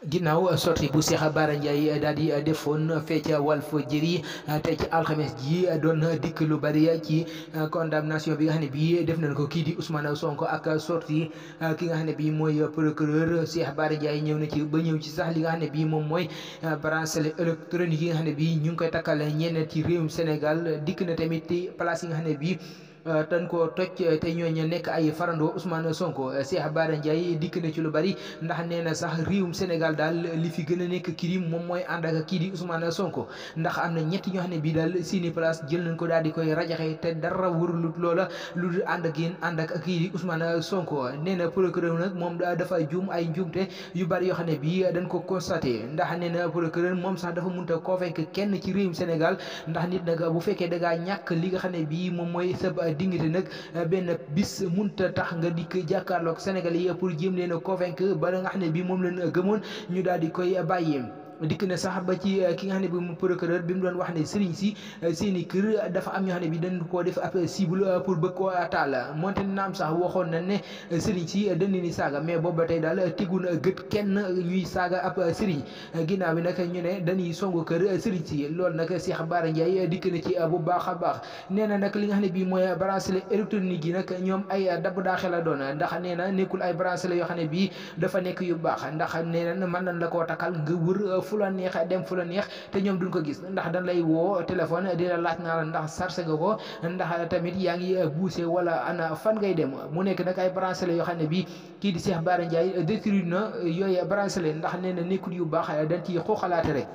ginnaaw sortie bu Cheikh Bara Ndiaye daal di defoon fee ca Walfadjri tey ci alxames ji doon dikk lu bari ci condamnation bi nga xam ne bii def nañ ko kii di Ousmane Sonko ak sortie ki nga xam ne bii mooy procureur Cheikh Bara Ndiaye ñëw na ci ba ñëw ci sax li nga xam ne bii moom mooy bracelet électronique yi nga xam ne bii ñu ngi koy takkal ñenn ci réewum Sénégal dikk na tamit ci place yi nga xam ne bii. tan ko toj te ñooñu nekk ay farandoo Ousmane Sonko Cheikh Bara Ndiaye dikk na ci lu bari ndax nee na sax réewum Sénégal daal li fi gën a nekk crime moom mooy ànd ak kii di Ousmane Sonko ndax am na ñett ñoo xam ne bii daal seeni place jël nañ ko daal di koy rajaxe te dara wërulut loola lu dul ànd ak yéen ànd ak kii di Ousmane Sonko nee na procureur nag moom dafa juum ay njuumte yu bari yoo xam ne bii dañ ko constaté ndax nee na procureur moom sax dafa mënut a convaincre kenn ci réewum Sénégal ndax nit nag bu fekkee da ngaa ñàkk li nga xam ne bii moom mooy sa dignité nag benn bis munta tax nga dikk jàkkaarloog Sénégal yi pour jéem leen a convaincre ba nga xam ne bii moom leen gëmoon ñu daal di koy bàyyi. dikk na sax ba ci ki nga xam ne bi mu procureur bi mu doon wax ne sëriñ si seen i kër dafa am ñoo xam ne bi dañ koo def ab cible pour bëgg koo taal moonte naam sax waxoon na ne sëriñ si dañ leen di saaga mais boobu ba tey daal tiggun gët kenn ñuy saaga ab sëriñ ginnaaw bi nag ñu ne dañuy songu kër sëriñ si loolu nag Cheikh Bara Ndiaye dikk na ci bu baax a baax nee na nag li nga xam ne bii mooy bracelet électronique yi nag ñoom ay dabb daaxe la doon ndax nee na nekkul ay bracelet yoo xam ne bii dafa nekk yu baax ndax nee na mën nañ la koo takkal nga wër fu la neex dem fu la neex te ñoom duñ ko gis ndax dañ lay woo téléphone di la laaj naa la ndax sarse nga ko ndax tamit yaa ngi buuse wala ana fan ngay dem mu nekk nag ay bracelet yoo xam ne bii kii di Cheikh Bara Ndiaye détruire na yooyu bracelet ndax nee na nekkul yu baax dañ ci xooxalaate rek